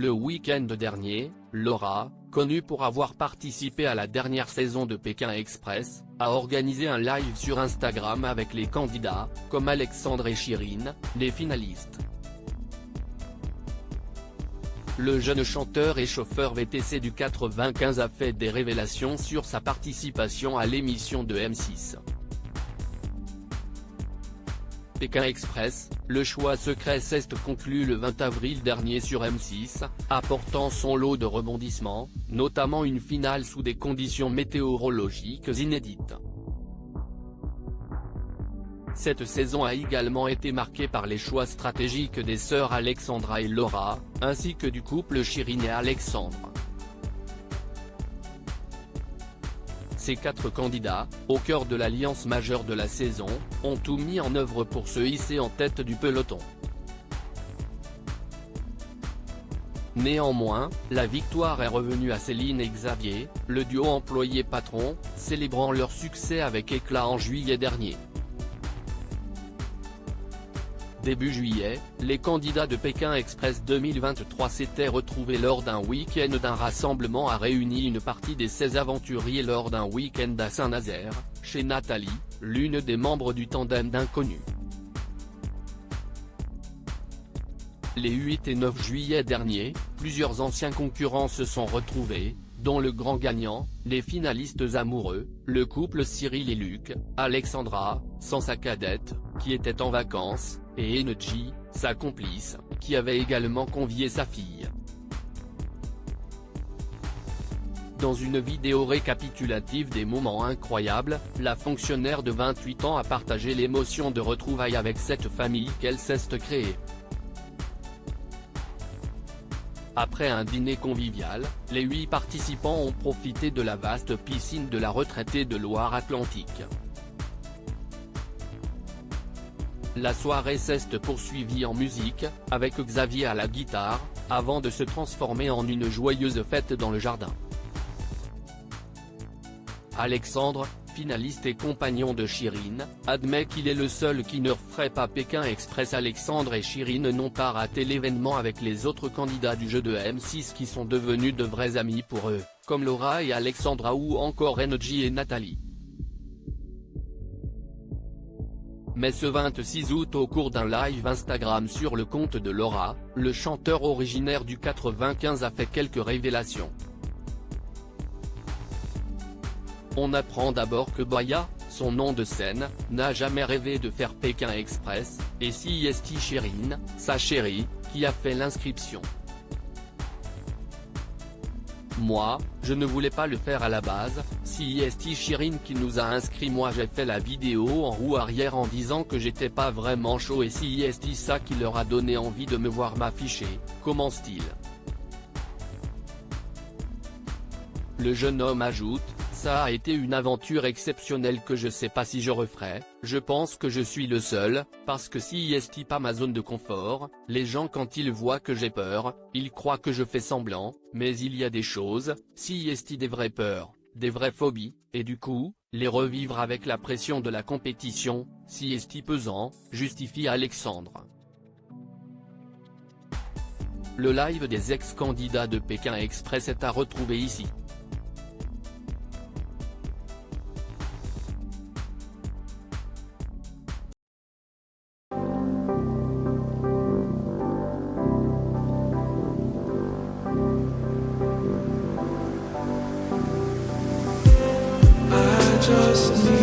Le week-end dernier, Laura, connue pour avoir participé à la dernière saison de Pékin Express, a organisé un live sur Instagram avec les candidats, comme Alexandre et Chirine, les finalistes. Le jeune chanteur et chauffeur VTC du 95 a fait des révélations sur sa participation à l'émission de M6. Pékin Express, le choix secret s'est conclu le 20 avril dernier sur M6, apportant son lot de rebondissements, notamment une finale sous des conditions météorologiques inédites. Cette saison a également été marquée par les choix stratégiques des sœurs Alexandra et Laura, ainsi que du couple Chirine et Alexandre. Ces 4 candidats, au cœur de l'alliance majeure de la saison, ont tout mis en œuvre pour se hisser en tête du peloton. Néanmoins, la victoire est revenue à Céline et Xavier, le duo employé-patron, célébrant leur succès avec éclat en juillet dernier. Début juillet, les candidats de Pékin Express 2023 s'étaient retrouvés lors d'un week-end d'un rassemblement a réuni une partie des 16 aventuriers lors d'un week-end à Saint-Nazaire, chez Nathalie, l'une des membres du tandem d'Inconnus. Les 8 et 9 juillet dernier, plusieurs anciens concurrents se sont retrouvés, dont le grand gagnant, les finalistes amoureux, le couple Cyril et Luc, Alexandra, sans sa cadette, qui était en vacances, et Energy, sa complice, qui avait également convié sa fille. Dans une vidéo récapitulative des moments incroyables, la fonctionnaire de 28 ans a partagé l'émotion de retrouvailles avec cette famille qu'elle s'est créée. Après un dîner convivial, les 8 participants ont profité de la vaste piscine de la retraitée de Loire-Atlantique. La soirée s'est poursuivie en musique, avec Xavier à la guitare, avant de se transformer en une joyeuse fête dans le jardin. Alexandre, finaliste et compagnon de Chirine, admet qu'il est le seul qui ne ferait pas Pékin Express. Alexandre et Chirine n'ont pas raté l'événement avec les autres candidats du jeu de M6 qui sont devenus de vrais amis pour eux, comme Laura et Alexandra ou encore Energy et Nathalie. Mais ce 26 août au cours d'un live Instagram sur le compte de Laura, le chanteur originaire du 95 a fait quelques révélations. On apprend d'abord que Baya, son nom de scène, n'a jamais rêvé de faire Pékin Express, et c'est Chirine, sa chérie, qui a fait l'inscription. Moi, je ne voulais pas le faire à la base, c'est Chirine qui nous a inscrits. Moi j'ai fait la vidéo en roue arrière en disant que j'étais pas vraiment chaud et c'est ça qui leur a donné envie de me voir m'afficher, commence-t-il. Le jeune homme ajoute, ça a été une aventure exceptionnelle que je sais pas si je referai, je pense que je suis le seul, parce que c'est pas ma zone de confort, les gens quand ils voient que j'ai peur, ils croient que je fais semblant, mais il y a des choses, c'est des vraies peurs, des vraies phobies, et du coup, les revivre avec la pression de la compétition, c'est pesant, justifie Alexandre. Le live des ex-candidats de Pékin Express est à retrouver ici. Just